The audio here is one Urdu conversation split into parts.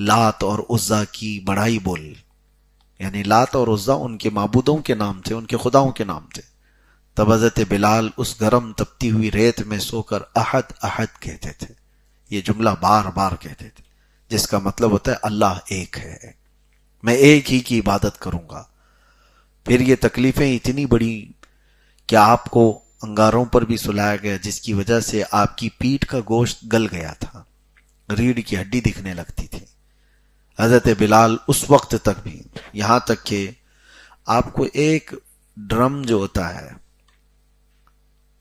لات اور عزا کی بڑائی بول، یعنی لات اور عزا ان کے معبودوں کے نام تھے، ان کے خداؤں کے نام تھے. تب حضرت بلال اس گرم تپتی ہوئی ریت میں سو کر احد احد کہتے تھے. یہ جملہ بار بار کہتے تھے، جس کا مطلب ہوتا ہے اللہ ایک ہے، میں ایک ہی کی عبادت کروں گا. پھر یہ تکلیفیں اتنی بڑی کہ آپ کو انگاروں پر بھی سلایا گیا، جس کی وجہ سے آپ کی پیٹھ کا گوشت گل گیا تھا، ریڑھ کی ہڈی دکھنے لگتی تھی. حضرت بلال اس وقت تک بھی، یہاں تک کہ آپ کو ایک ڈرم جو ہوتا ہے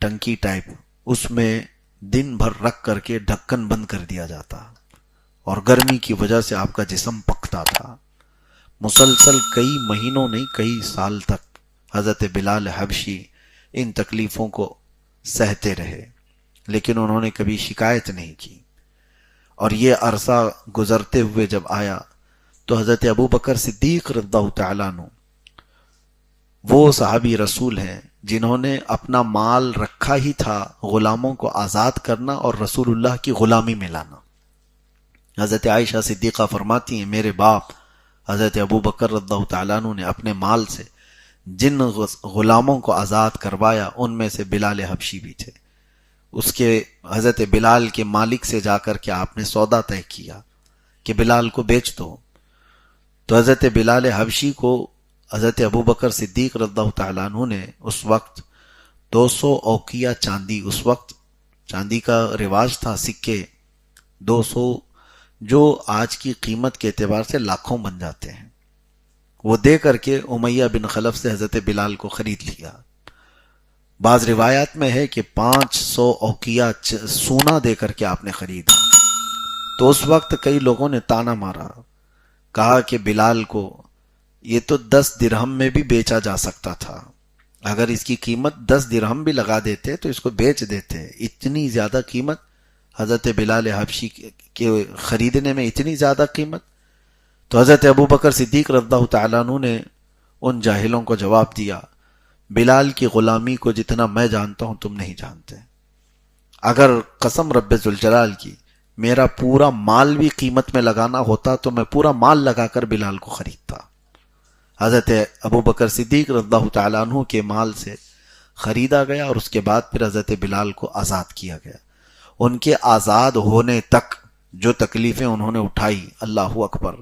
ٹنکی ٹائپ، اس میں دن بھر رکھ کر کے ڈھکن بند کر دیا جاتا، اور گرمی کی وجہ سے آپ کا جسم پکتا تھا. مسلسل کئی مہینوں نہیں کئی سال تک حضرت بلال حبشی ان تکلیفوں کو سہتے رہے، لیکن انہوں نے کبھی شکایت نہیں کی. اور یہ عرصہ گزرتے ہوئے جب آیا تو حضرت ابو بکر صدیق رضی اللہ تعالیٰ عنہ، وہ صحابی رسول ہیں جنہوں نے اپنا مال رکھا ہی تھا غلاموں کو آزاد کرنا اور رسول اللہ کی غلامی میں لانا. حضرت عائشہ صدیقہ فرماتی ہیں میرے باپ حضرت ابو بکر رضی اللہ تعالیٰ عنہ نے اپنے مال سے جن غلاموں کو آزاد کروایا ان میں سے بلال حبشی بھی تھے. اس کے حضرت بلال کے مالک سے جا کر کے آپ نے سودا طے کیا کہ بلال کو بیچ دو. تو حضرت بلال حبشی کو حضرت ابو بکر صدیق رضی اللہ تعالیٰ عنہ نے اس وقت 200 اوقیہ چاندی، اس وقت چاندی کا رواج تھا، سکے 200 جو آج کی قیمت کے اعتبار سے لاکھوں بن جاتے ہیں، وہ دے کر کے امیہ بن خلف سے حضرت بلال کو خرید لیا. بعض روایات میں ہے کہ 500 اوقیہ سونا دے کر کے آپ نے خریدا. تو اس وقت کئی لوگوں نے تانا مارا، کہا کہ بلال کو یہ تو 10 درہم میں بھی بیچا جا سکتا تھا، اگر اس کی قیمت 10 درہم بھی لگا دیتے تو اس کو بیچ دیتے. اتنی زیادہ قیمت حضرت بلال حبشی کے خریدنے میں، اتنی زیادہ قیمت. تو حضرت ابو بکر صدیق رضی اللہ تعالیٰ عنہ نے ان جاہلوں کو جواب دیا، بلال کی غلامی کو جتنا میں جانتا ہوں تم نہیں جانتے. اگر قسم رب ذوالجلال کی میرا پورا مال بھی قیمت میں لگانا ہوتا تو میں پورا مال لگا کر بلال کو خریدتا. حضرت ابو بکر صدیق رضی اللہ تعالیٰ عنہ کے مال سے خریدا گیا، اور اس کے بعد پھر حضرت بلال کو آزاد کیا گیا. ان کے آزاد ہونے تک جو تکلیفیں انہوں نے اٹھائی، اللہ اکبر،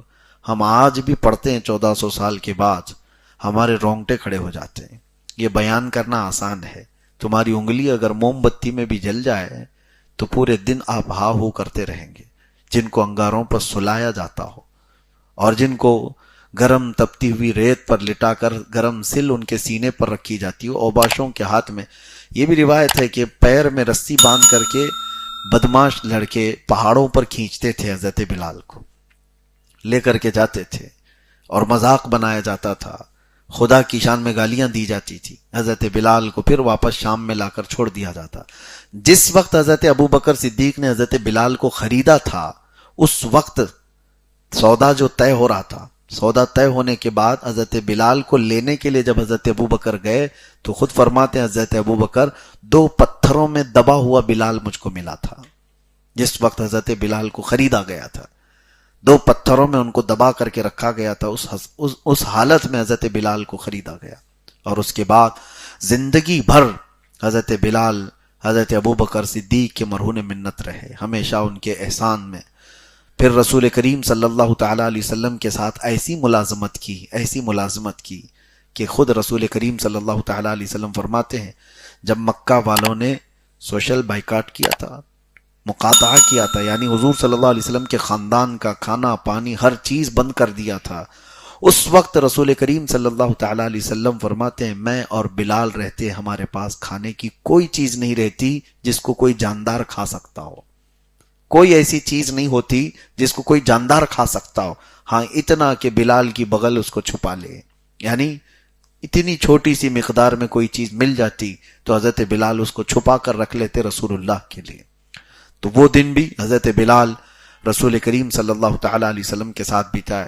ہم آج بھی پڑھتے ہیں 1400 سال کے بعد ہمارے رونگٹے کھڑے ہو جاتے ہیں. یہ بیان کرنا آسان ہے، تمہاری انگلی اگر موم بتی میں بھی جل جائے تو پورے دن آپ ہا ہو کرتے رہیں گے. جن کو انگاروں پر سلایا جاتا ہو اور جن کو گرم تپتی ہوئی ریت پر لٹا کر گرم سل ان کے سینے پر رکھی جاتی ہو، اوباشوں کے ہاتھ میں. یہ بھی روایت ہے کہ پیر میں رسی باندھ کر کے بدماش لڑکے پہاڑوں پر کھینچتے تھے، حضرت بلال کو لے کر کے جاتے تھے اور مذاق بنایا جاتا تھا، خدا کی شان میں گالیاں دی جاتی تھی. حضرت بلال کو پھر واپس شام میں لا کر چھوڑ دیا جاتا. جس وقت حضرت ابو بکر صدیق نے حضرت بلال کو خریدا تھا، اس وقت سودا جو طے ہو رہا تھا، سودا طے ہونے کے بعد حضرت بلال کو لینے کے لیے جب حضرت ابو بکر گئے تو خود فرماتے ہیں حضرت ابو بکر 2 پتھروں میں دبا ہوا بلال مجھ کو ملا تھا. جس وقت حضرت بلال کو خریدا گیا تھا 2 پتھروں میں ان کو دبا کر کے رکھا گیا تھا، اس حالت میں حضرت بلال کو خریدا گیا. اور اس کے بعد زندگی بھر حضرت بلال حضرت ابو بکر صدیق کے مرہون منت رہے، ہمیشہ ان کے احسان میں. پھر رسول کریم صلی اللہ تعالیٰ علیہ وسلم کے ساتھ ایسی ملازمت کی کہ خود رسول کریم صلی اللہ تعالیٰ علیہ وسلم فرماتے ہیں جب مکہ والوں نے سوشل بائیکاٹ کیا تھا، مقاطعہ کیا تھا، یعنی حضور صلی اللہ علیہ وسلم کے خاندان کا کھانا پانی ہر چیز بند کر دیا تھا، اس وقت رسول کریم صلی اللہ تعالیٰ علیہ وسلم فرماتے ہیں میں اور بلال رہتے ہمارے پاس کھانے کی کوئی چیز نہیں رہتی جس کو کوئی جاندار کھا سکتا ہو، کوئی ایسی چیز نہیں ہوتی جس کو کوئی جاندار کھا سکتا ہو. ہاں اتنا کہ بلال کی بغل اس کو چھپا لے، یعنی اتنی چھوٹی سی مقدار میں کوئی چیز مل جاتی تو حضرت بلال اس کو چھپا کر رکھ لیتے رسول اللہ کے لیے. تو وہ دن بھی حضرت بلال رسول کریم صلی اللہ تعالیٰ علیہ وسلم کے ساتھ بتائے.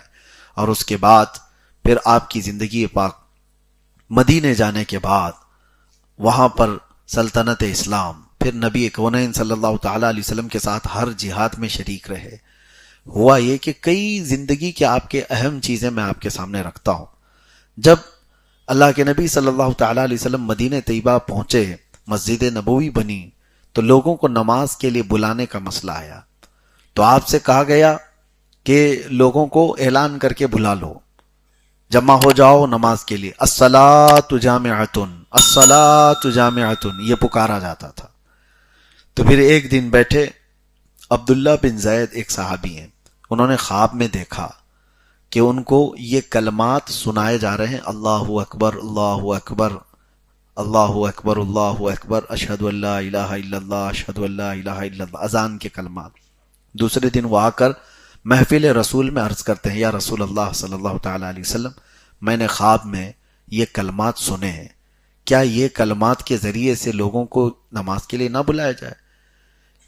اور اس کے بعد پھر آپ کی زندگی پاک مدینے جانے کے بعد وہاں پر سلطنت اسلام، پھر نبی کونین صلی اللہ تعالیٰ علیہ وسلم کے ساتھ ہر جہاد میں شریک رہے. ہوا یہ کہ کئی زندگی کے آپ کے اہم چیزیں میں آپ کے سامنے رکھتا ہوں. جب اللہ کے نبی صلی اللہ تعالی علیہ وسلم مدینہ طیبہ پہنچے، مسجد نبوی بنی، تو لوگوں کو نماز کے لیے بلانے کا مسئلہ آیا. تو آپ سے کہا گیا کہ لوگوں کو اعلان کر کے بلا لو، جمع ہو جاؤ نماز کے لیے. الصلاۃ جامعۃ، الصلاۃ جامعۃ، یہ پکارا جاتا تھا. تو پھر ایک دن بیٹھے، عبداللہ بن زید ایک صحابی ہیں، انہوں نے خواب میں دیکھا کہ ان کو یہ کلمات سنائے جا رہے ہیں، اللہ اکبر اللہ اکبر اللہ اکبر اللہ اکبر، اشہد ان لا الہ الا اللہ اشہد ان لا الہ الا اللہ، اذان کے کلمات. دوسرے دن وہ آ کر محفل رسول میں عرض کرتے ہیں، یا رسول اللہ صلی اللہ تعالی علیہ وسلم، میں نے خواب میں یہ کلمات سنے ہیں، کیا یہ کلمات کے ذریعے سے لوگوں کو نماز کے لیے نہ بلایا جائے؟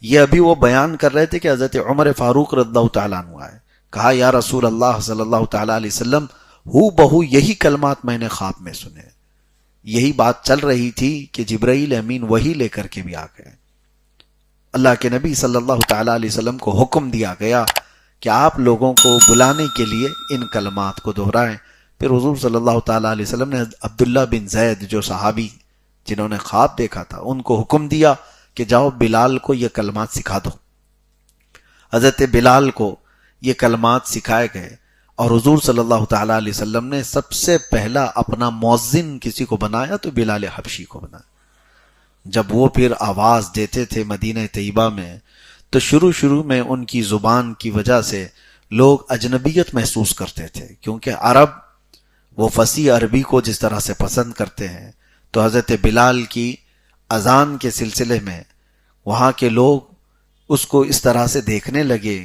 یہ ابھی وہ بیان کر رہے تھے کہ حضرت عمر فاروق رضی اللہ تعالیٰ عنہ آئے، کہا یا رسول اللہ صلی اللہ تعالی علیہ وسلم، ہو بہو یہی کلمات میں نے خواب میں سنے. یہی بات چل رہی تھی کہ جبرائیل امین وہی لے کر کے بھی آ گئے. اللہ کے نبی صلی اللہ تعالی علیہ وسلم کو حکم دیا گیا کہ آپ لوگوں کو بلانے کے لیے ان کلمات کو دہرائیں. پھر حضور صلی اللہ تعالی علیہ وسلم نے عبداللہ بن زید جو صحابی جنہوں نے خواب دیکھا تھا ان کو حکم دیا کہ جاؤ بلال کو یہ کلمات سکھا دو. حضرت بلال کو یہ کلمات سکھائے گئے اور حضور صلی اللہ تعالی علیہ وسلم نے سب سے پہلا اپنا مؤذن کسی کو بنایا تو بلال حبشی کو بنایا. جب وہ پھر آواز دیتے تھے مدینہ طیبہ میں تو شروع میں ان کی زبان کی وجہ سے لوگ اجنبیت محسوس کرتے تھے، کیونکہ عرب وہ فصیح عربی کو جس طرح سے پسند کرتے ہیں، تو حضرت بلال کی اذان کے سلسلے میں وہاں کے لوگ اس کو اس طرح سے دیکھنے لگے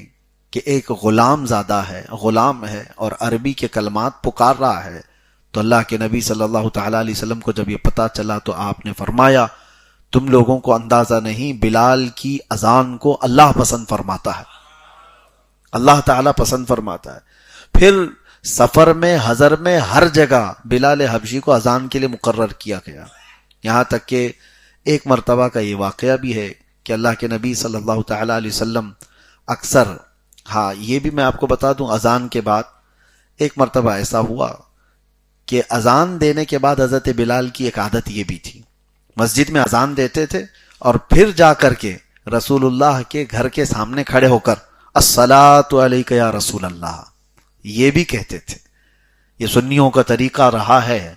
کہ ایک غلام زادہ ہے، غلام ہے اور عربی کے کلمات پکار رہا ہے. تو اللہ کے نبی صلی اللہ تعالی علیہ وسلم کو جب یہ پتہ چلا تو آپ نے فرمایا، تم لوگوں کو اندازہ نہیں، بلال کی اذان کو اللہ پسند فرماتا ہے، اللہ تعالیٰ پسند فرماتا ہے. پھر سفر میں، حضر میں، ہر جگہ بلال حبشی کو اذان کے لیے مقرر کیا گیا. یہاں تک کہ ایک مرتبہ کا یہ واقعہ بھی ہے کہ اللہ کے نبی صلی اللہ تعالی علیہ وسلم اکثر، ہاں یہ بھی میں آپ کو بتا دوں، اذان کے بعد ایک مرتبہ ایسا ہوا کہ اذان دینے کے بعد حضرت بلال کی ایک عادت یہ بھی تھی، مسجد میں اذان دیتے تھے اور پھر جا کر کے رسول اللہ کے گھر کے سامنے کھڑے ہو کر الصلاۃ علیک یا رسول اللہ یہ بھی کہتے تھے. یہ سنیوں کا طریقہ رہا ہے.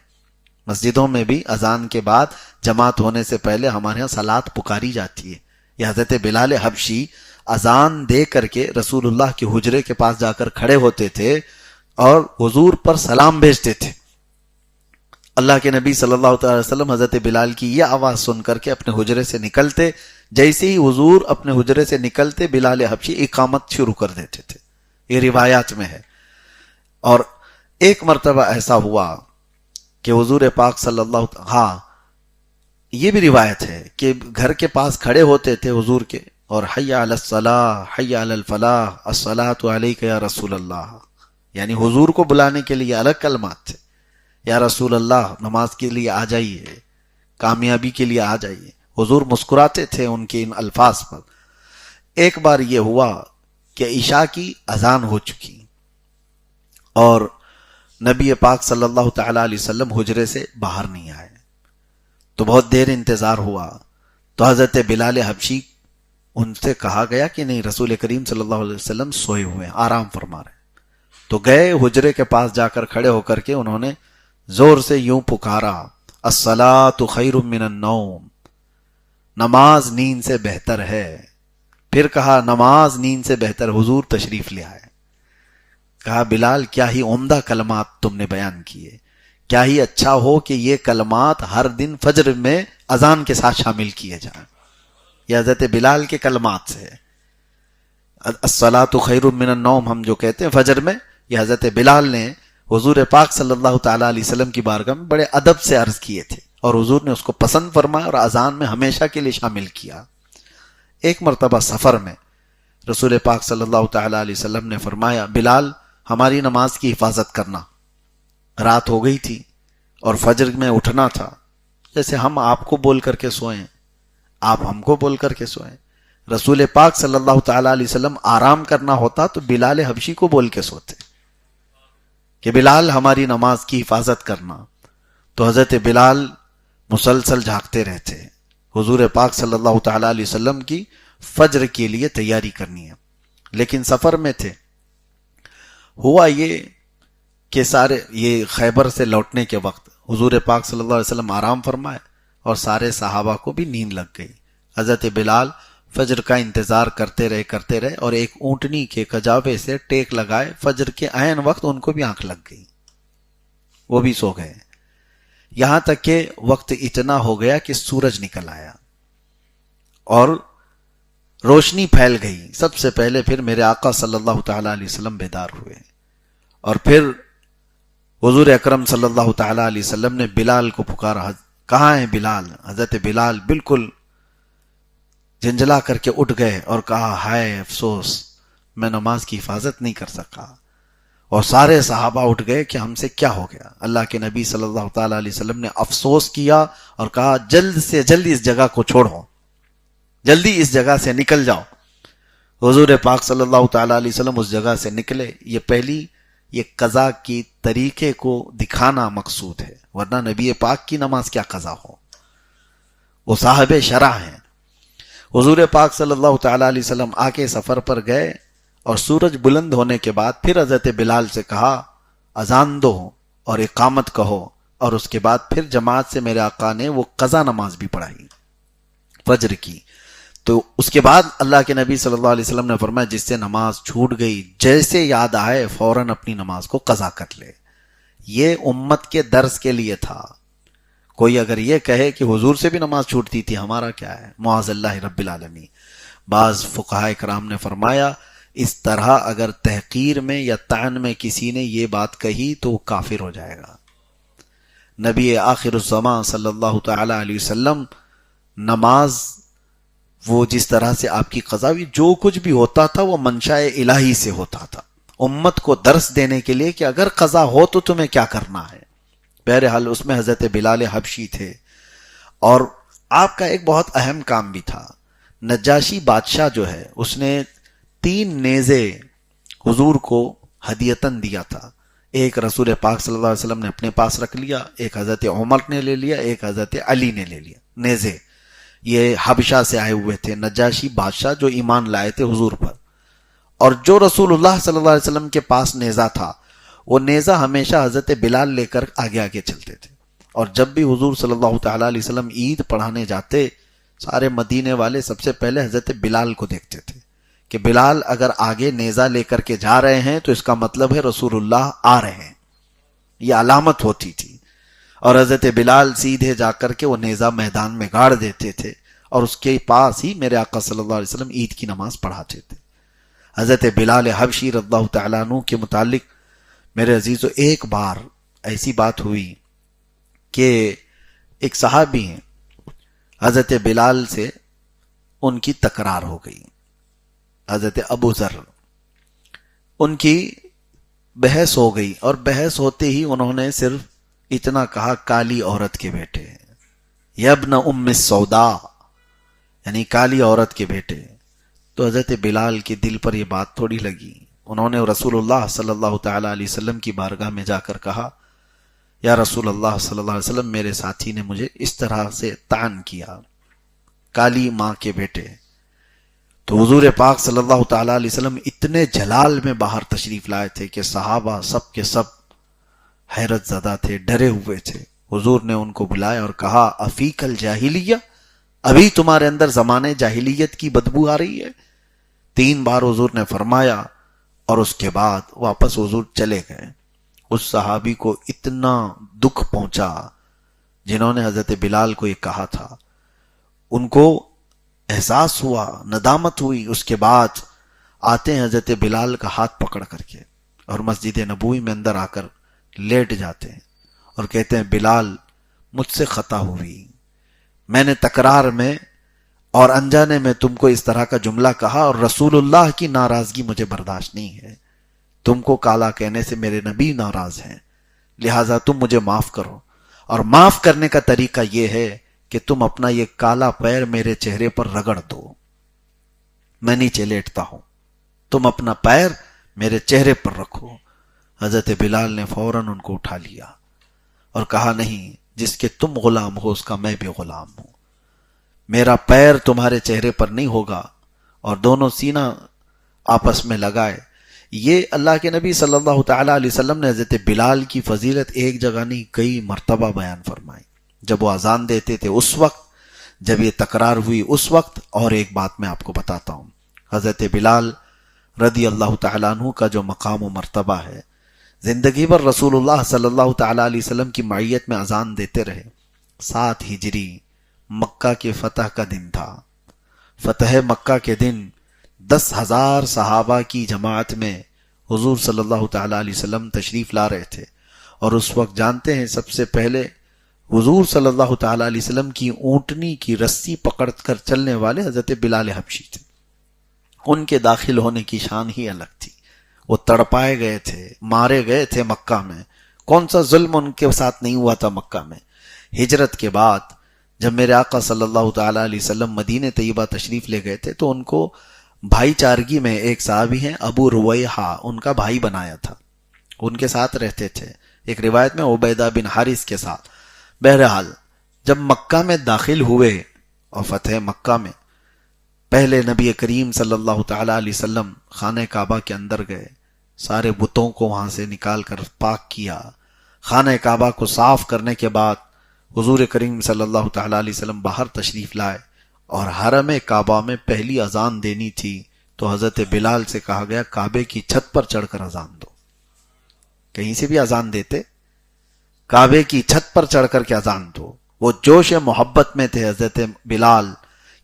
مسجدوں میں بھی اذان کے بعد جماعت ہونے سے پہلے ہمارے ہاں صلاۃ پکاری جاتی ہے. یہ حضرت بلال حبشی اذان دے کر کے رسول اللہ کے حجرے کے پاس جا کر کھڑے ہوتے تھے اور حضور پر سلام بھیجتے تھے. اللہ کے نبی صلی اللہ علیہ وسلم حضرت بلال کی یہ آواز سن کر کے اپنے حجرے سے نکلتے، جیسے ہی حضور اپنے حجرے سے نکلتے بلال حبشی اقامت شروع کر دیتے تھے. یہ روایات میں ہے. اور ایک مرتبہ ایسا ہوا کہ حضور پاک صلی اللہ ہاں یہ بھی روایت ہے کہ گھر کے پاس کھڑے ہوتے تھے حضور کے اور حی علی الصلاح حی علی الفلاح الصلاۃ علیک یا رسول اللہ، یعنی حضور کو بلانے کے لیے الگ کلمات تھے. یا رسول اللہ نماز کے لیے آ جائیے، کامیابی کے لیے آ جائیے. حضور مسکراتے تھے ان کے ان الفاظ پر. ایک بار یہ ہوا کہ عشاء کی اذان ہو چکی اور نبی پاک صلی اللہ تعالی علیہ وسلم حجرے سے باہر نہیں آئے. تو بہت دیر انتظار ہوا تو حضرت بلال حبشی ان سے کہا گیا کہ نہیں، رسول کریم صلی اللہ علیہ وسلم سوئے ہوئے ہیں، آرام فرما رہے ہیں. تو گئے حجرے کے پاس جا کر کھڑے ہو کر کے انہوں نے زور سے یوں پکارا، الصلاۃ خیر من النوم، نماز نیند سے بہتر ہے. پھر کہا نماز نیند سے بہتر. حضور تشریف لے آئے. کہا بلال کیا ہی عمدہ کلمات تم نے بیان کیے، کیا ہی اچھا ہو کہ یہ کلمات ہر دن فجر میں اذان کے ساتھ شامل کیے جائیں. یہ حضرت بلال کے کلمات سے ہے. الصلاۃ خیر من النوم ہم جو کہتے ہیں فجر میں، یہ حضرت بلال نے حضور پاک صلی اللہ تعالی علیہ وسلم کی بارگاہ میں بڑے ادب سے عرض کیے تھے اور حضور نے اس کو پسند فرمایا اور اذان میں ہمیشہ کے لیے شامل کیا. ایک مرتبہ سفر میں رسول پاک صلی اللہ تعالی علیہ وسلم نے فرمایا، بلال ہماری نماز کی حفاظت کرنا. رات ہو گئی تھی اور فجر میں اٹھنا تھا. جیسے ہم آپ کو بول کر کے سوئیں، آپ ہم کو بول کر کے سوئیں. رسول پاک صلی اللہ تعالی علیہ وسلم آرام کرنا ہوتا تو بلال حبشی کو بول کے سوتے کہ بلال ہماری نماز کی حفاظت کرنا، تو حضرت بلال مسلسل جھاگتے رہتے، حضور پاک صلی اللہ تعالی علیہ وسلم کی فجر کے لیے تیاری کرنی ہے، لیکن سفر میں تھے۔ ہوا یہ کہ یہ خیبر سے لوٹنے کے وقت حضور پاک صلی اللہ علیہ وسلم آرام فرمائے اور سارے صحابہ کو بھی نیند لگ گئی۔ حضرت بلال فجر کا انتظار کرتے رہے اور ایک اونٹنی کے کجاوے سے ٹیک لگائے، فجر کے عین وقت ان کو بھی آنکھ لگ گئی، وہ بھی سو گئے، یہاں تک کہ وقت اتنا ہو گیا کہ سورج نکل آیا اور روشنی پھیل گئی۔ سب سے پہلے پھر میرے آقا صلی اللہ تعالی علیہ وسلم بیدار ہوئے، اور پھر حضور اکرم صلی اللہ تعالی علیہ وسلم نے بلال کو پکارا، کہاں ہے بلال؟ حضرت بلال بالکل جھنجھلا کر کے اٹھ گئے اور کہا، ہائے افسوس، میں نماز کی حفاظت نہیں کر سکا۔ اور سارے صحابہ اٹھ گئے کہ ہم سے کیا ہو گیا۔ اللہ کے نبی صلی اللہ تعالی علیہ وسلم نے افسوس کیا اور کہا، جلد سے جلد اس جگہ کو چھوڑو، جلدی اس جگہ سے نکل جاؤ۔ حضور پاک صلی اللہ تعالی علیہ وسلم اس جگہ سے نکلے۔ یہ قضا کی طریقے کو دکھانا مقصود ہے، ورنہ نبی پاک کی نماز کیا قضا ہو، وہ صاحب شرع ہیں۔ حضور پاک صلی اللہ تعالی علیہ وسلم آکے سفر پر گئے اور سورج بلند ہونے کے بعد پھر حضرت بلال سے کہا، اذان دو اور اقامت کہو، اور اس کے بعد پھر جماعت سے میرے آقا نے وہ قضا نماز بھی پڑھائی فجر کی۔ تو اس کے بعد اللہ کے نبی صلی اللہ علیہ وسلم نے فرمایا، جس سے نماز چھوٹ گئی جیسے یاد آئے فوراً اپنی نماز کو قضا کر لے۔ یہ امت کے درس کے لیے تھا۔ کوئی اگر یہ کہے کہ حضور سے بھی نماز چھوٹتی تھی، ہمارا کیا ہے، معاذ اللہ رب العالمین۔ بعض فقہاء کرام نے فرمایا، اس طرح اگر تحقیر میں یا طعن میں کسی نے یہ بات کہی تو وہ کافر ہو جائے گا۔ نبی آخر الزمان صلی اللہ تعالی علیہ وسلم نماز وہ جس طرح سے آپ کی قضا ہوئی، جو کچھ بھی ہوتا تھا وہ منشاء الہی سے ہوتا تھا، امت کو درس دینے کے لیے کہ اگر قضا ہو تو تمہیں کیا کرنا ہے۔ بہرحال اس میں حضرت بلال حبشی تھے، اور آپ کا ایک بہت اہم کام بھی تھا۔ نجاشی بادشاہ جو ہے، اس نے 3 نیزے حضور کو ہدیتاً دیا تھا۔ ایک رسول پاک صلی اللہ علیہ وسلم نے اپنے پاس رکھ لیا، ایک حضرت عمر نے لے لیا، ایک حضرت علی نے لے لیا۔ نیزے یہ حبشہ سے آئے ہوئے تھے، نجاشی بادشاہ جو ایمان لائے تھے حضور پر، اور جو رسول اللہ صلی اللہ علیہ وسلم کے پاس نیزہ تھا، وہ نیزہ ہمیشہ حضرت بلال لے کر آگے آگے چلتے تھے۔ اور جب بھی حضور صلی اللہ تعالی علیہ وسلم عید پڑھانے جاتے، سارے مدینے والے سب سے پہلے حضرت بلال کو دیکھتے تھے کہ بلال اگر آگے نیزہ لے کر کے جا رہے ہیں تو اس کا مطلب ہے رسول اللہ آ رہے ہیں، یہ علامت ہوتی تھی۔ اور حضرت بلال سیدھے جا کر کے وہ نیزہ میدان میں گاڑ دیتے تھے، اور اس کے پاس ہی میرے آقا صلی اللہ علیہ وسلم عید کی نماز پڑھاتے تھے۔ حضرت بلال حبشی رضی اللہ تعالیٰ عنہ کے متعلق میرے عزیزو ایک بار ایسی بات ہوئی کہ ایک صحابی ہیں، حضرت بلال سے ان کی تکرار ہو گئی، حضرت ابو ذر، ان کی بحث ہو گئی، اور بحث ہوتے ہی انہوں نے صرف اتنا کہا، کالی عورت کے بیٹے، یبن ام السودا، یعنی کالی عورت کے بیٹے۔ تو حضرت بلال کے دل پر یہ بات تھوڑی لگی، انہوں نے رسول اللہ صلی اللہ تعالی علیہ وسلم کی بارگاہ میں جا کر کہا، یا رسول اللہ صلی اللہ علیہ وسلم، میرے ساتھی نے مجھے اس طرح سے طعن کیا، کالی ماں کے بیٹے۔ تو حضور پاک صلی اللہ تعالی علیہ وسلم اتنے جلال میں باہر تشریف لائے تھے کہ صحابہ سب کے سب حیرت زدہ تھے، ڈرے ہوئے تھے۔ حضور نے ان کو بلایا اور کہا، افیک الجاہلیہ، ابھی تمہارے اندر زمانے جاہلیت کی بدبو آ رہی ہے؟ 3 بار حضور نے فرمایا، اور اس کے بعد واپس حضور چلے گئے۔ اس صحابی کو اتنا دکھ پہنچا جنہوں نے حضرت بلال کو یہ کہا تھا، ان کو احساس ہوا، ندامت ہوئی۔ اس کے بعد آتے ہیں حضرت بلال کا ہاتھ پکڑ کر کے اور مسجد نبوی میں اندر آ کر لیٹ جاتے ہیں اور کہتے ہیں، بلال مجھ سے خطا ہوئی، میں نے تکرار میں اور انجانے میں تم کو اس طرح کا جملہ کہا، اور رسول اللہ کی ناراضگی مجھے برداشت نہیں ہے، تم کو کالا کہنے سے میرے نبی ناراض ہیں، لہٰذا تم مجھے معاف کرو، اور معاف کرنے کا طریقہ یہ ہے کہ تم اپنا یہ کالا پیر میرے چہرے پر رگڑ دو، میں نیچے لیٹتا ہوں، تم اپنا پیر میرے چہرے پر رکھو۔ حضرت بلال نے فوراً ان کو اٹھا لیا اور کہا، نہیں، جس کے تم غلام ہو اس کا میں بھی غلام ہوں، میرا پیر تمہارے چہرے پر نہیں ہوگا۔ اور دونوں سینہ آپس میں لگائے۔ یہ اللہ کے نبی صلی اللہ تعالی علیہ وسلم نے حضرت بلال کی فضیلت ایک جگہ نہیں کئی مرتبہ بیان فرمائی۔ جب وہ اذان دیتے تھے اس وقت، جب یہ تکرار ہوئی اس وقت، اور ایک بات میں آپ کو بتاتا ہوں، حضرت بلال رضی اللہ تعالیٰ عنہ کا جو مقام و مرتبہ ہے، زندگی بھر رسول اللہ صلی اللہ تعالیٰ علیہ وسلم کی معیت میں اذان دیتے رہے۔ 7 ہجری مکہ کے فتح کا دن تھا۔ فتح مکہ کے دن 10,000 صحابہ کی جماعت میں حضور صلی اللہ تعالیٰ علیہ وسلم تشریف لا رہے تھے، اور اس وقت جانتے ہیں سب سے پہلے حضور صلی اللہ تعالیٰ علیہ وسلم کی اونٹنی کی رسی پکڑ کر چلنے والے حضرت بلال حبشی تھے۔ ان کے داخل ہونے کی شان ہی الگ تھی۔ وہ تڑپائے گئے تھے، مارے گئے تھے مکہ میں۔ کون سا ظلم ان کے ساتھ نہیں ہوا تھا مکہ میں۔ ہجرت کے بعد جب میرے آقا صلی اللہ تعالیٰ علیہ وسلم مدینہ طیبہ تشریف لے گئے تھے تو ان کو بھائی چارگی میں ایک صحابی ہیں ابو رویحہ، ان کا بھائی بنایا تھا، ان کے ساتھ رہتے تھے، ایک روایت میں عبیدہ بن حارث کے ساتھ۔ بہرحال جب مکہ میں داخل ہوئے اور فتح مکہ میں، پہلے نبی کریم صلی اللہ تعالیٰ علیہ وسلم خانہ کعبہ کے اندر گئے، سارے بتوں کو وہاں سے نکال کر پاک کیا۔ خانہ کعبہ کو صاف کرنے کے بعد حضور کریم صلی اللہ تعالیٰ علیہ وسلم باہر تشریف لائے، اور حرم کعبہ میں پہلی اذان دینی تھی تو حضرت بلال سے کہا گیا کعبے کی چھت پر چڑھ کر اذان دو۔ کہیں سے بھی اذان دیتے، کعبے کی چھت پر چڑھ کر کے اذان دو۔ وہ جوش محبت میں تھے حضرت بلال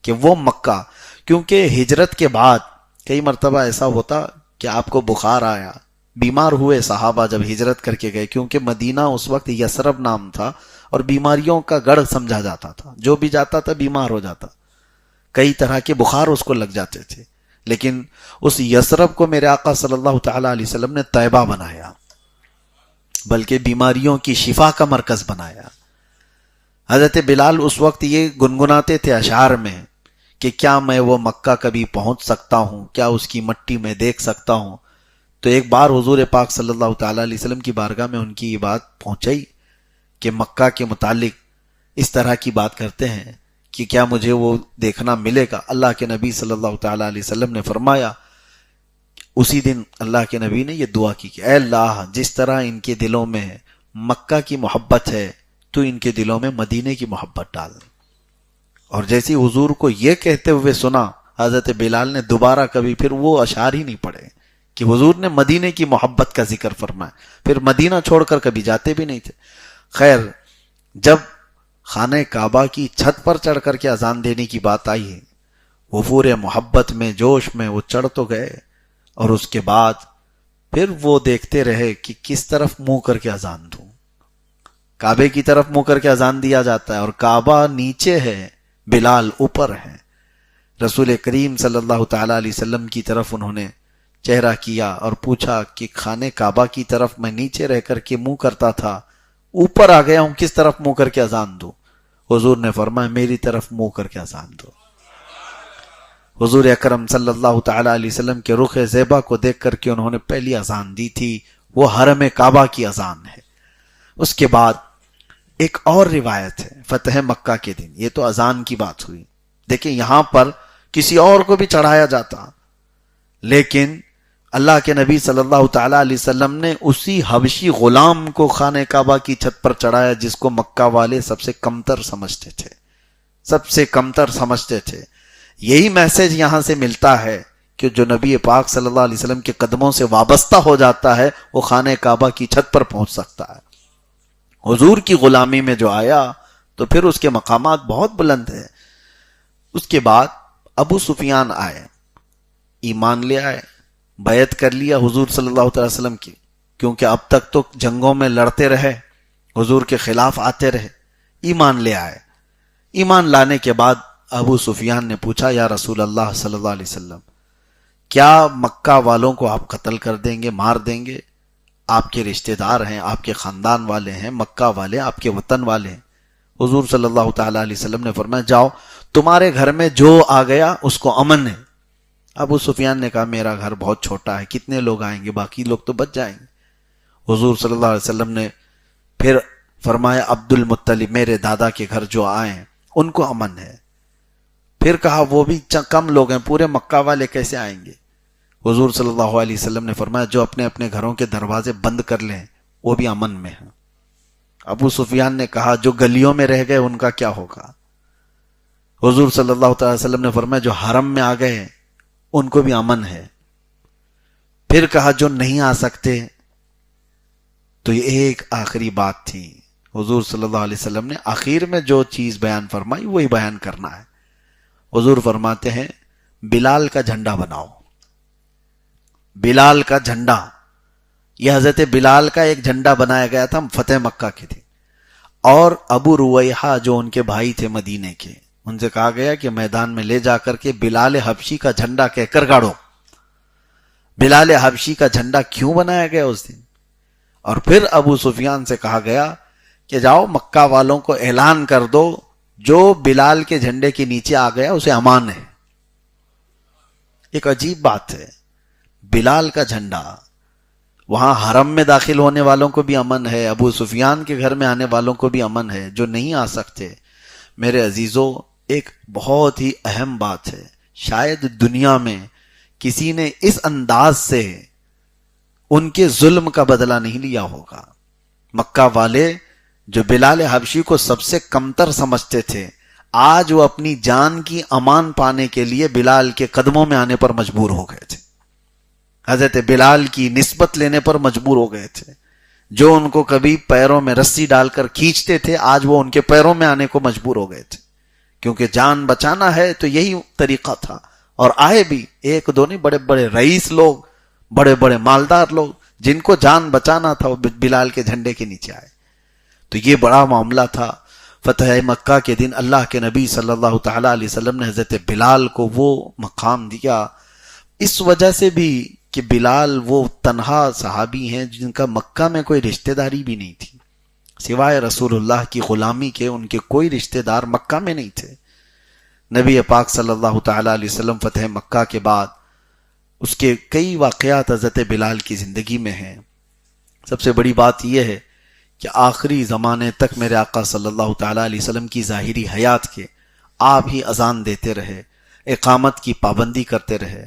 کہ وہ مکہ، کیونکہ ہجرت کے بعد کئی مرتبہ ایسا ہوتا کہ آپ کو بخار آیا، بیمار ہوئے صحابہ جب ہجرت کر کے گئے، کیونکہ مدینہ اس وقت یثرب نام تھا اور بیماریوں کا گڑھ سمجھا جاتا تھا، جو بھی جاتا تھا بیمار ہو جاتا، کئی طرح کے بخار اس کو لگ جاتے تھے۔ لیکن اس یثرب کو میرے آقا صلی اللہ تعالیٰ علیہ وسلم نے طیبہ بنایا، بلکہ بیماریوں کی شفا کا مرکز بنایا۔ حضرت بلال اس وقت یہ گنگناتے تھے اشعار میں کہ کیا میں وہ مکہ کبھی پہنچ سکتا ہوں، کیا اس کی مٹی میں دیکھ سکتا ہوں۔ تو ایک بار حضور پاک صلی اللہ تعالیٰ علیہ وسلم کی بارگاہ میں ان کی یہ بات پہنچائی کہ مکہ کے متعلق اس طرح کی بات کرتے ہیں کہ کیا مجھے وہ دیکھنا ملے گا۔ اللہ کے نبی صلی اللہ تعالیٰ علیہ وسلم نے فرمایا، اسی دن اللہ کے نبی نے یہ دعا کی کہ اے اللہ، جس طرح ان کے دلوں میں مکہ کی محبت ہے تو ان کے دلوں میں مدینے کی محبت ڈال۔ اور جیسی حضور کو یہ کہتے ہوئے سنا، حضرت بلال نے دوبارہ کبھی پھر وہ اشعار ہی نہیں پڑھے کہ حضور نے مدینے کی محبت کا ذکر فرمایا، پھر مدینہ چھوڑ کر کبھی جاتے بھی نہیں تھے۔ خیر، جب خانہ کعبہ کی چھت پر چڑھ کر کے اذان دینے کی بات آئی ہے، وہ پورے محبت میں جوش میں وہ چڑھ تو گئے، اور اس کے بعد پھر وہ دیکھتے رہے کہ کس طرف منہ کر کے اذان دوں۔ کعبے کی طرف منہ کر کے اذان دیا جاتا ہے اور کعبہ نیچے ہے، بلال اوپر ہے۔ رسول کریم صلی اللہ تعالیٰ علیہ وسلم کی طرف انہوں نے چہرہ کیا اور پوچھا کہ خانہ کعبہ کی طرف میں نیچے رہ کر کے منہ کرتا تھا، اوپر آ گیا ہوں، کس طرف منہ کر کے اذان دوں؟ حضور نے فرمایا میری طرف منہ کر کے اذان دو۔ حضور اکرم صلی اللہ تعالیٰ علیہ وسلم کے رخ زیبا کو دیکھ کر کے انہوں نے پہلی اذان دی تھی، وہ حرم کعبہ کی اذان ہے۔ اس کے بعد ایک اور روایت ہے فتح مکہ کے دن، یہ تو اذان کی بات ہوئی، دیکھیں یہاں پر کسی اور کو بھی چڑھایا جاتا، لیکن اللہ کے نبی صلی اللہ تعالیٰ علیہ وسلم نے اسی حبشی غلام کو خانہ کعبہ کی چھت پر چڑھایا جس کو مکہ والے سب سے کمتر سمجھتے تھے، سب سے کمتر سمجھتے تھے۔ یہی میسج یہاں سے ملتا ہے کہ جو نبی پاک صلی اللہ علیہ وسلم کے قدموں سے وابستہ ہو جاتا ہے وہ خانہ کعبہ کی چھت پر پہنچ سکتا ہے۔ حضور کی غلامی میں جو آیا تو پھر اس کے مقامات بہت بلند ہیں۔ اس کے بعد ابو سفیان آئے، ایمان لے آئے، بیعت کر لیا حضور صلی اللہ علیہ وسلم کی، کیونکہ اب تک تو جنگوں میں لڑتے رہے، حضور کے خلاف آتے رہے، ایمان لے آئے۔ ایمان لانے کے بعد ابو سفیان نے پوچھا یا رسول اللہ صلی اللہ علیہ وسلم، کیا مکہ والوں کو آپ قتل کر دیں گے، مار دیں گے؟ آپ کے رشتہ دار ہیں، آپ کے خاندان والے ہیں، مکہ والے آپ کے وطن والے ہیں۔ حضور صلی اللہ تعالیٰ علیہ وسلم نے فرمایا جاؤ، تمہارے گھر میں جو آ گیا اس کو امن ہے، ابو سفیان نے کہا میرا گھر بہت چھوٹا ہے، کتنے لوگ آئیں گے، باقی لوگ تو بچ جائیں گے۔ حضور صلی اللہ علیہ وسلم نے پھر فرمایا عبد المطلب میرے دادا کے گھر جو آئیں ان کو امن ہے۔ پھر کہا وہ بھی کم لوگ ہیں، پورے مکہ والے کیسے آئیں گے؟ حضور صلی اللہ علیہ وسلم نے فرمایا جو اپنے اپنے گھروں کے دروازے بند کر لیں وہ بھی امن میں ہیں۔ ابو سفیان نے کہا جو گلیوں میں رہ گئے ان کا کیا ہوگا؟ حضور صلی اللہ علیہ وسلم نے فرمایا جو حرم میں آ گئے ان کو بھی امن ہے۔ پھر کہا جو نہیں آ سکتے، تو یہ ایک آخری بات تھی۔ حضور صلی اللہ علیہ وسلم نے آخر میں جو چیز بیان فرمائی وہی بیان کرنا ہے۔ حضور فرماتے ہیں بلال کا جھنڈا بناؤ۔ بلال کا جھنڈا، یہ حضرت بلال کا ایک جھنڈا بنایا گیا تھا فتح مکہ کے دن، اور ابو رویحہ جو ان کے بھائی تھے مدینے کے، ان سے کہا گیا کہ میدان میں لے جا کر کے بلال حبشی کا جھنڈا کہہ کر گاڑو۔ بلال حبشی کا جھنڈا کیوں بنایا گیا اس دن؟ اور پھر ابو سفیان سے کہا گیا کہ جاؤ مکہ والوں کو اعلان کر دو جو بلال کے جھنڈے کے نیچے آ گیا اسے امان ہے۔ ایک عجیب بات ہے، بلال کا جھنڈا، وہاں حرم میں داخل ہونے والوں کو بھی امن ہے، ابو سفیان کے گھر میں آنے والوں کو بھی امن ہے، جو نہیں آ سکتے۔ میرے عزیزوں، ایک بہت ہی اہم بات ہے، شاید دنیا میں کسی نے اس انداز سے ان کے ظلم کا بدلہ نہیں لیا ہوگا۔ مکہ والے جو بلال حبشی کو سب سے کمتر سمجھتے تھے، آج وہ اپنی جان کی امان پانے کے لیے بلال کے قدموں میں آنے پر مجبور ہو گئے تھے، حضرت بلال کی نسبت لینے پر مجبور ہو گئے تھے۔ جو ان کو کبھی پیروں میں رسی ڈال کر کھینچتے تھے، آج وہ ان کے پیروں میں آنے کو مجبور ہو گئے تھے، کیونکہ جان بچانا ہے تو یہی طریقہ تھا۔ اور آئے بھی ایک دو نہیں، بڑے بڑے رئیس لوگ، بڑے بڑے مالدار لوگ، جن کو جان بچانا تھا وہ بلال کے جھنڈے کے نیچے آئے۔ تو یہ بڑا معاملہ تھا۔ فتح مکہ کے دن اللہ کے نبی صلی اللہ تعالی علیہ وسلم نے حضرت بلال کو وہ مقام دیا، اس وجہ سے بھی کہ بلال وہ تنہا صحابی ہیں جن کا مکہ میں کوئی رشتہ داری بھی نہیں تھی، سوائے رسول اللہ کی غلامی کے ان کے کوئی رشتہ دار مکہ میں نہیں تھے۔ نبی پاک صلی اللہ تعالی علیہ وسلم فتح مکہ کے بعد اس کے کئی واقعات حضرت بلال کی زندگی میں ہیں۔ سب سے بڑی بات یہ ہے کہ آخری زمانے تک میرے آقا صلی اللہ تعالی علیہ وسلم کی ظاہری حیات کے آپ ہی اذان دیتے رہے، اقامت کی پابندی کرتے رہے،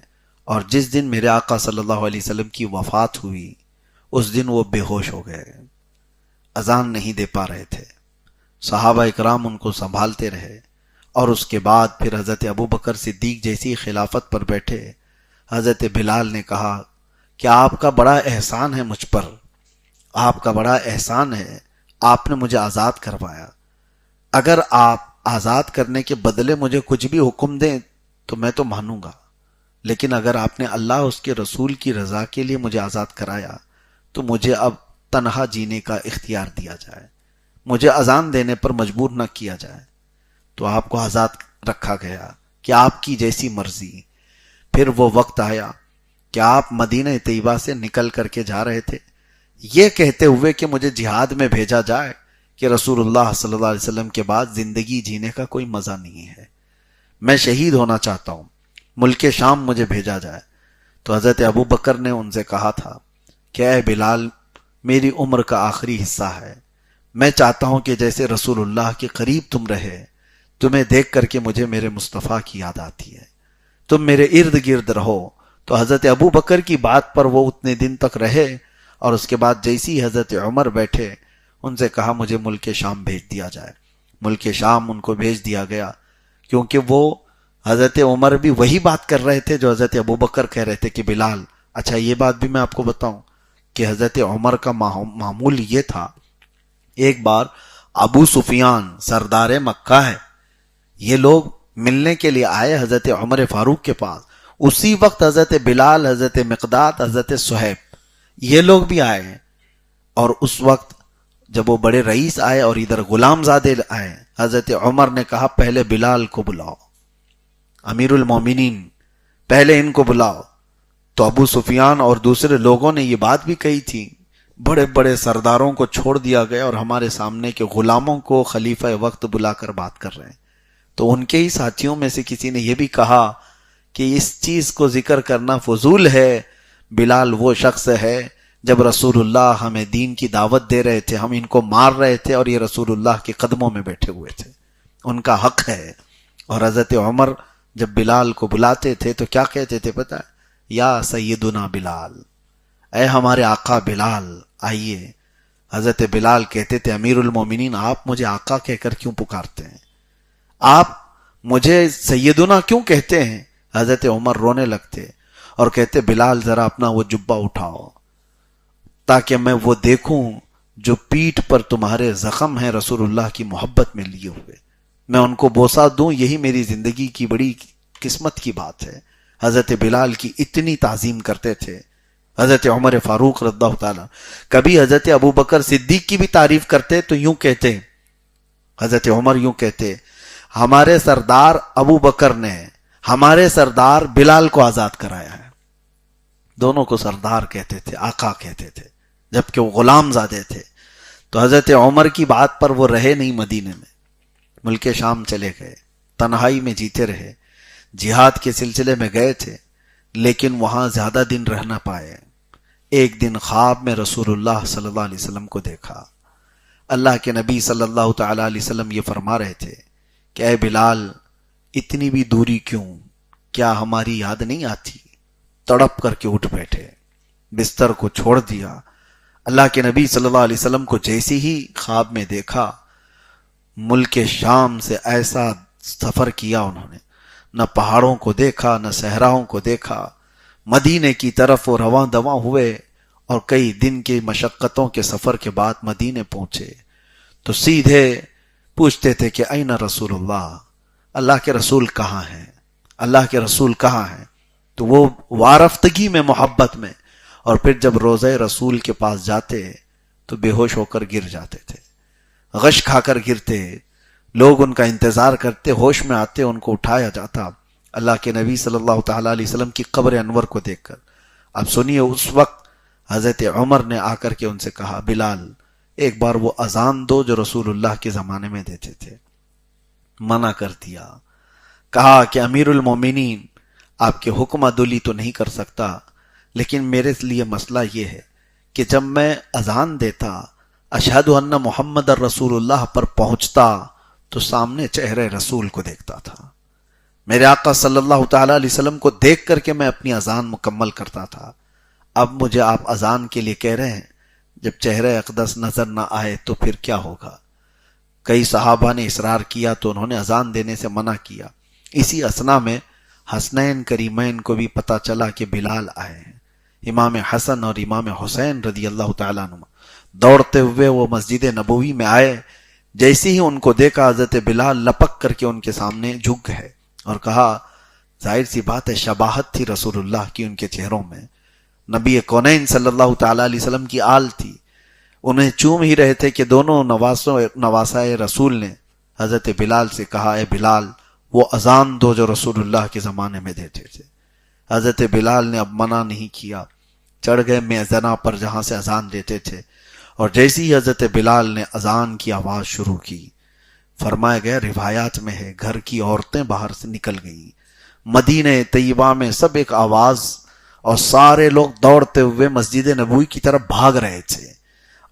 اور جس دن میرے آقا صلی اللہ علیہ وسلم کی وفات ہوئی اس دن وہ بے ہوش ہو گئے، اذان نہیں دے پا رہے تھے۔ صحابہ اکرام ان کو سنبھالتے رہے، اور اس کے بعد پھر حضرت ابوبکر صدیق جیسی خلافت پر بیٹھے۔ حضرت بلال نے کہا کہ آپ کا بڑا احسان ہے مجھ پر، آپ کا بڑا احسان ہے، آپ نے مجھے آزاد کروایا، اگر آپ آزاد کرنے کے بدلے مجھے کچھ بھی حکم دیں تو میں تو مانوں گا، لیکن اگر آپ نے اللہ اس کے رسول کی رضا کے لیے مجھے آزاد کرایا تو مجھے اب تنہا جینے کا اختیار دیا جائے، مجھے اذان دینے پر مجبور نہ کیا جائے۔ تو آپ کو آزاد رکھا گیا کہ آپ کی جیسی مرضی۔ پھر وہ وقت آیا کہ آپ مدینہ طیبہ سے نکل کر کے جا رہے تھے، یہ کہتے ہوئے کہ مجھے جہاد میں بھیجا جائے کہ رسول اللہ صلی اللہ علیہ وسلم کے بعد زندگی جینے کا کوئی مزہ نہیں ہے، میں شہید ہونا چاہتا ہوں، ملک شام مجھے بھیجا جائے۔ تو حضرت ابوبکر نے ان سے کہا تھا کہ اے بلال، میری عمر کا آخری حصہ ہے، میں چاہتا ہوں کہ جیسے رسول اللہ کے قریب تم رہے، تمہیں دیکھ کر کے مجھے میرے مصطفیٰ کی یاد آتی ہے، تم میرے ارد گرد رہو۔ تو حضرت ابوبکر کی بات پر وہ اتنے دن تک رہے، اور اس کے بعد جیسی حضرت عمر بیٹھے، ان سے کہا مجھے ملک شام بھیج دیا جائے۔ ملک شام ان کو بھیج دیا گیا، کیونکہ وہ حضرت عمر بھی وہی بات کر رہے تھے جو حضرت ابوبکر کہہ رہے تھے کہ بلال۔ اچھا یہ بات بھی میں آپ کو بتاؤں کہ حضرت عمر کا معمول یہ تھا، ایک بار ابو سفیان سردار مکہ ہے، یہ لوگ ملنے کے لیے آئے حضرت عمر فاروق کے پاس، اسی وقت حضرت بلال، حضرت مقداد، حضرت صہیب یہ لوگ بھی آئے ہیں، اور اس وقت جب وہ بڑے رئیس آئے اور ادھر غلام زادے آئے، حضرت عمر نے کہا پہلے بلال کو بلاؤ، امیر المومنین پہلے ان کو بلاؤ۔ تو ابو سفیان اور دوسرے لوگوں نے یہ بات بھی کہی تھی، بڑے بڑے سرداروں کو چھوڑ دیا گیا اور ہمارے سامنے کے غلاموں کو خلیفہ وقت بلا کر بات کر رہے ہیں۔ تو ان کے ہی ساتھیوں میں سے کسی نے یہ بھی کہا کہ اس چیز کو ذکر کرنا فضول ہے. بلال وہ شخص ہے جب رسول اللہ ہمیں دین کی دعوت دے رہے تھے، ہم ان کو مار رہے تھے اور یہ رسول اللہ کے قدموں میں بیٹھے ہوئے تھے، ان کا حق ہے. اور حضرت عمر جب بلال کو بلاتے تھے تو کیا کہتے تھے پتہ ہے؟ یا سیدنا بلال، اے ہمارے آقا بلال آئیے. حضرت بلال کہتے تھے امیر المومنین آپ مجھے آقا کہہ کر کیوں پکارتے ہیں، آپ مجھے سیدنا کیوں کہتے ہیں؟ حضرت عمر رونے لگتے اور کہتے بلال ذرا اپنا وہ جبہ اٹھاؤ تاکہ میں وہ دیکھوں جو پیٹھ پر تمہارے زخم ہیں رسول اللہ کی محبت میں لیے ہوئے، میں ان کو بوسہ دوں، یہی میری زندگی کی بڑی قسمت کی بات ہے. حضرت بلال کی اتنی تعظیم کرتے تھے. حضرت عمر فاروق رضی اللہ تعالیٰ کبھی حضرت ابو بکر صدیق کی بھی تعریف کرتے تو یوں کہتے، حضرت عمر یوں کہتے ہمارے سردار ابو بکر نے ہمارے سردار بلال کو آزاد کرایا ہے. دونوں کو سردار کہتے تھے، آقا کہتے تھے، جبکہ وہ غلام زادے تھے. تو حضرت عمر کی بات پر وہ رہے نہیں، مدینے میں ملک شام چلے گئے، تنہائی میں جیتے رہے، جہاد کے سلسلے میں گئے تھے لیکن وہاں زیادہ دن رہ نہ پائے. ایک دن خواب میں رسول اللہ صلی اللہ علیہ وسلم کو دیکھا. اللہ کے نبی صلی اللہ تعالی علیہ وسلم یہ فرما رہے تھے کہ اے بلال اتنی بھی دوری کیوں، کیا ہماری یاد نہیں آتی؟ تڑپ کر کے اٹھ بیٹھے، بستر کو چھوڑ دیا. اللہ کے نبی صلی اللہ علیہ وسلم کو جیسے ہی خواب میں دیکھا، ملک شام سے ایسا سفر کیا انہوں نے، نہ پہاڑوں کو دیکھا نہ صحراؤں کو دیکھا، مدینے کی طرف وہ رواں دواں ہوئے اور کئی دن کی مشقتوں کے سفر کے بعد مدینے پہنچے تو سیدھے پوچھتے تھے کہ این رسول اللہ، اللہ کے رسول کہاں ہیں، اللہ کے رسول کہاں ہیں؟ تو وہ وارفتگی میں، محبت میں، اور پھر جب روضہ رسول کے پاس جاتے تو بے ہوش ہو کر گر جاتے تھے، غش کھا کر گرتے، لوگ ان کا انتظار کرتے، ہوش میں آتے، ان کو اٹھایا جاتا اللہ کے نبی صلی اللہ تعالیٰ علیہ وسلم کی قبر انور کو دیکھ کر. اب سنیے، اس وقت حضرت عمر نے آ کر کے ان سے کہا بلال ایک بار وہ اذان دو جو رسول اللہ کے زمانے میں دیتے تھے. منع کر دیا، کہا کہ امیر المومنین آپ کے حکم عدولی تو نہیں کر سکتا، لیکن میرے لیے مسئلہ یہ ہے کہ جب میں اذان دیتا اشہد ان محمد الرسول اللہ پر پہنچتا تو سامنے چہرے رسول کو دیکھتا تھا، میرے آقا صلی اللہ تعالیٰ علیہ وسلم کو دیکھ کر کے میں اپنی اذان مکمل کرتا تھا. اب مجھے آپ اذان کے لیے کہہ رہے ہیں، جب چہرے اقدس نظر نہ آئے تو پھر کیا ہوگا؟ کئی صحابہ نے اصرار کیا تو انہوں نے اذان دینے سے منع کیا. اسی اثنا میں حسنین کریمین کو بھی پتہ چلا کہ بلال آئے ہیں. امام حسن اور امام حسین رضی اللہ تعالیٰ عنہ دوڑتے ہوئے وہ مسجد نبوی میں آئے. جیسے ہی ان کو دیکھا حضرت بلال لپک کر کے ان کے سامنے جھک گئے اور کہا، ظاہر سی بات ہے شباہت تھی رسول اللہ کی ان کے چہروں میں، نبی کونین صلی اللہ تعالیٰ علیہ وسلم کی آل تھی. انہیں چوم ہی رہے تھے کہ دونوں نواسائے رسول نے حضرت بلال سے کہا، اے بلال وہ اذان دو جو رسول اللہ کے زمانے میں دیتے تھے. حضرت بلال نے اب منع نہیں کیا، چڑھ گئے میزنا پر جہاں سے اذان دیتے تھے، اور جیسی ہی حضرت بلال نے اذان کی آواز شروع کی، فرمایا گیا روایات میں ہے گھر کی عورتیں باہر سے نکل گئیں، مدینہ طیبہ میں سب ایک آواز، اور سارے لوگ دوڑتے ہوئے مسجد نبوی کی طرف بھاگ رہے تھے.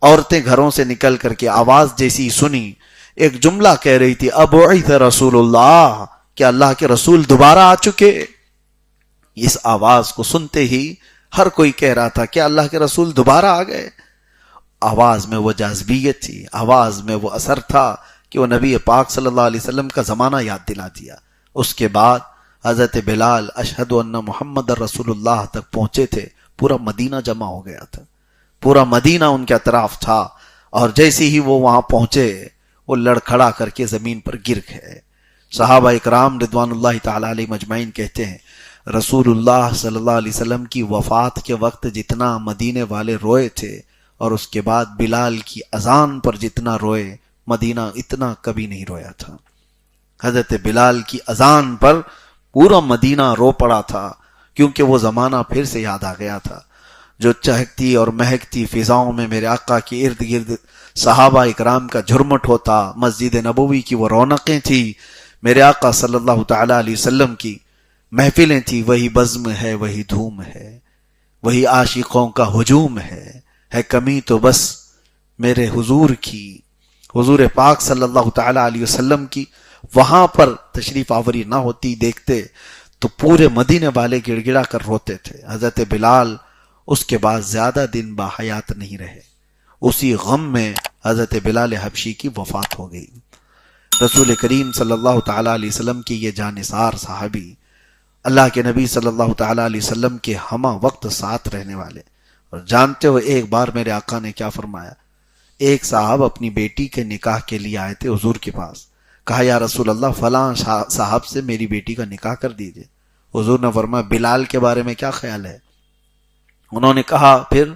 عورتیں گھروں سے نکل کر کے آواز جیسی سنی، ایک جملہ کہہ رہی تھی، ابعث رسول اللہ، کہ اللہ کے رسول دوبارہ آ چکے. اس آواز کو سنتے ہی ہر کوئی کہہ رہا تھا کہ اللہ کے رسول دوبارہ آ گئے. آواز میں وہ جاذبیت تھی، آواز میں وہ اثر تھا کہ وہ نبی پاک صلی اللہ علیہ وسلم کا زمانہ یاد دلا دیا. اس کے بعد حضرت بلال اشہد ان محمد رسول اللہ تک پہنچے تھے. پورا مدینہ جمع ہو گیا تھا، پورا مدینہ ان کے اطراف تھا، اور جیسے ہی وہ وہاں پہنچے وہ لڑکھڑا کر کے زمین پر گر گئے. صحابہ اکرام رضوان اللہ تعالی علیہ مجمعین کہتے ہیں رسول اللہ صلی اللہ علیہ وسلم کی وفات کے وقت جتنا مدینے والے روئے تھے اور اس کے بعد بلال کی اذان پر جتنا روئے، مدینہ اتنا کبھی نہیں رویا تھا. حضرت بلال کی اذان پر پورا مدینہ رو پڑا تھا، کیونکہ وہ زمانہ پھر سے یاد آ گیا تھا جو چہکتی اور مہکتی فضاؤں میں میرے آقا کے ارد گرد صحابہ اکرام کا جھرمٹ ہوتا، مسجد نبوی کی وہ رونقیں تھی، میرے آقا صلی اللہ تعالی علیہ وسلم کی محفلیں تھی وہی بزم ہے وہی دھوم ہے، وہی عاشقوں کا ہجوم ہے کمی تو بس میرے حضور کی، حضور پاک صلی اللہ تعالی علیہ وسلم کی وہاں پر تشریف آوری نہ ہوتی دیکھتے تو پورے مدینے والے گڑ گڑا کر روتے تھے۔ حضرت بلال اس کے بعد زیادہ دن باحیات نہیں رہے، اسی غم میں حضرت بلال حبشی کی وفات ہو گئی۔ رسول کریم صلی اللہ تعالی علیہ وسلم کی یہ جانثار صحابی، اللہ کے نبی صلی اللہ تعالی علیہ وسلم کے ہمہ وقت ساتھ رہنے والے، اور جانتے ہو ایک بار میرے آقا نے کیا فرمایا؟ ایک صاحب اپنی بیٹی کے نکاح کے لیے آئے تھے حضور کے پاس، کہا یا رسول اللہ فلاں صاحب سے میری بیٹی کا نکاح کر دیجئے۔ حضور نے فرمایا بلال کے بارے میں کیا خیال ہے؟ انہوں نے کہا پھر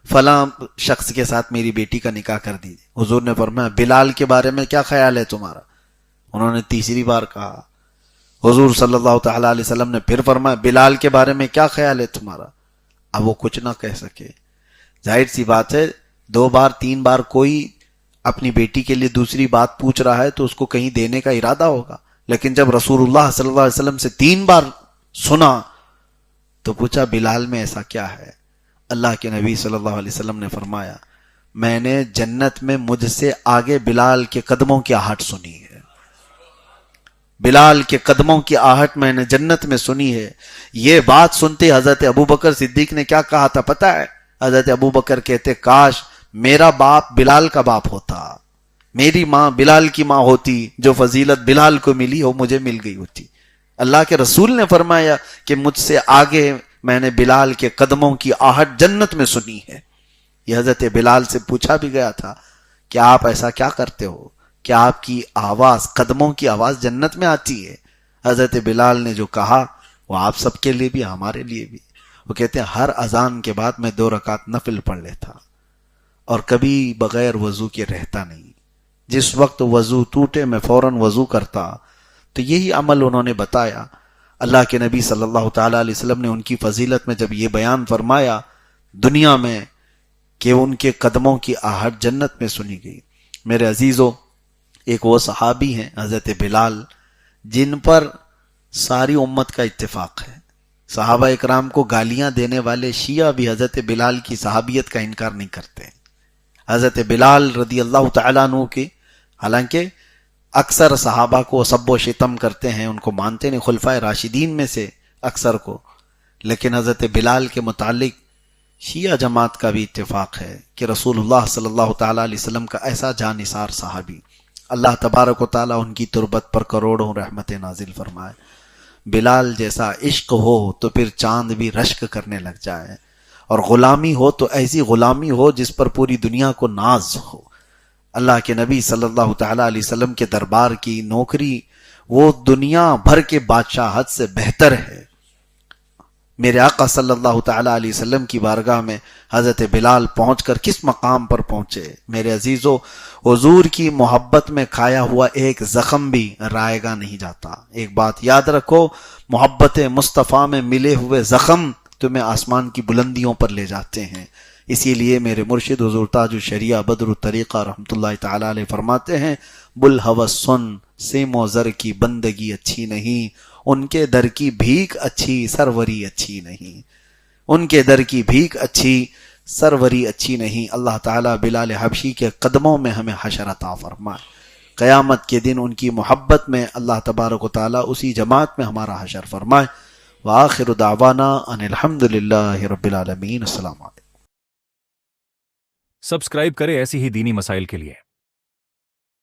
فلاں شخص کے ساتھ میری بیٹی کا نکاح کر دیجئے۔ حضور نے فرمایا بلال کے بارے میں کیا خیال ہے تمہارا؟ انہوں نے تیسری بار کہا۔ حضور صلی اللہ تعالی علیہ وسلم نے پھر فرمایا بلال کے بارے میں کیا خیال ہے تمہارا؟ اب وہ کچھ نہ کہہ سکے۔ ظاہر سی بات ہے، 2 بار 3 بار کوئی اپنی بیٹی کے لیے دوسری بات پوچھ رہا ہے تو اس کو کہیں دینے کا ارادہ ہوگا، لیکن جب رسول اللہ صلی اللہ علیہ وسلم سے 3 بار سنا تو پوچھا بلال میں ایسا کیا ہے؟ اللہ کے نبی صلی اللہ علیہ وسلم نے فرمایا میں نے جنت میں مجھ سے آگے بلال کے قدموں کی آہٹ سنی ہے، بلال کے قدموں کی آہٹ میں نے جنت میں سنی ہے۔ یہ بات سنتے حضرت ابوبکر صدیق نے کیا کہا تھا پتہ ہے؟ حضرت ابوبکر کہتے کاش میرا باپ بلال کا باپ ہوتا، میری ماں بلال کی ماں ہوتی، جو فضیلت بلال کو ملی وہ مجھے مل گئی ہوتی۔ اللہ کے رسول نے فرمایا کہ مجھ سے آگے میں نے بلال کے قدموں کی آہٹ جنت میں سنی ہے۔ یہ حضرت بلال سے پوچھا بھی گیا تھا کہ آپ ایسا کیا کرتے ہو کہ آپ کی آواز، قدموں کی آواز جنت میں آتی ہے؟ حضرت بلال نے جو کہا وہ آپ سب کے لیے بھی ہمارے لیے بھی، وہ کہتے ہیں ہر اذان کے بعد میں 2 رکعت نفل پڑھ لیتا اور کبھی بغیر وضو کے رہتا نہیں، جس وقت وضو ٹوٹے میں فوراً وضو کرتا۔ تو یہی عمل انہوں نے بتایا۔ اللہ کے نبی صلی اللہ تعالی علیہ وسلم نے ان کی فضیلت میں جب یہ بیان فرمایا دنیا میں کہ ان کے قدموں کی آہٹ جنت میں سنی گئی۔ میرے عزیزو، ایک وہ صحابی ہیں حضرت بلال جن پر ساری امت کا اتفاق ہے۔ صحابہ اکرام کو گالیاں دینے والے شیعہ بھی حضرت بلال کی صحابیت کا انکار نہیں کرتے۔ حضرت بلال رضی اللہ تعالیٰ عنہ کی، حالانکہ اکثر صحابہ کو سب و شتم کرتے ہیں، ان کو مانتے نہیں، خلفائے راشدین میں سے اکثر کو، لیکن حضرت بلال کے متعلق شیعہ جماعت کا بھی اتفاق ہے کہ رسول اللہ صلی اللہ تعالیٰ علیہ وسلم کا ایسا جانثار صحابی، اللہ تبارک و تعالیٰ ان کی تربت پر کروڑوں رحمت نازل فرمائے۔ بلال جیسا عشق ہو تو پھر چاند بھی رشک کرنے لگ جائے، اور غلامی ہو تو ایسی غلامی ہو جس پر پوری دنیا کو ناز ہو۔ اللہ کے نبی صلی اللہ تعالیٰ علیہ وسلم کے دربار کی نوکری وہ دنیا بھر کے بادشاہت سے بہتر ہے۔ میرے آقا صلی اللہ تعالیٰ علیہ وسلم کی بارگاہ میں حضرت بلال پہنچ کر کس مقام پر پہنچے؟ میرے عزیزو، حضور کی محبت میں کھایا ہوا ایک زخم بھی رائے گا نہیں جاتا۔ ایک بات یاد رکھو، محبت مصطفیٰ میں ملے ہوئے زخم تمہیں آسمان کی بلندیوں پر لے جاتے ہیں۔ اسی لیے میرے مرشد حضور تاج الشریعہ بدر الطریقہ رحمۃ اللہ تعالی علیہ فرماتے ہیں بلہوس سن سیم و زر کی بندگی اچھی نہیں، ان کے در کی بھیک اچھی سروری اچھی نہیں، ان کے در کی بھیک اچھی سروری اچھی نہیں۔ اللہ تعالیٰ بلال حبشی کے قدموں میں ہمیں حشر عطا فرمائے، قیامت کے دن ان کی محبت میں اللہ تبارک و تعالیٰ اسی جماعت میں ہمارا حشر فرمائے۔ وآخر دعوانا ان الحمد للہ رب العالمین۔ السلام علیکم۔ سبسکرائب کریں ایسی ہی دینی مسائل کے لیے۔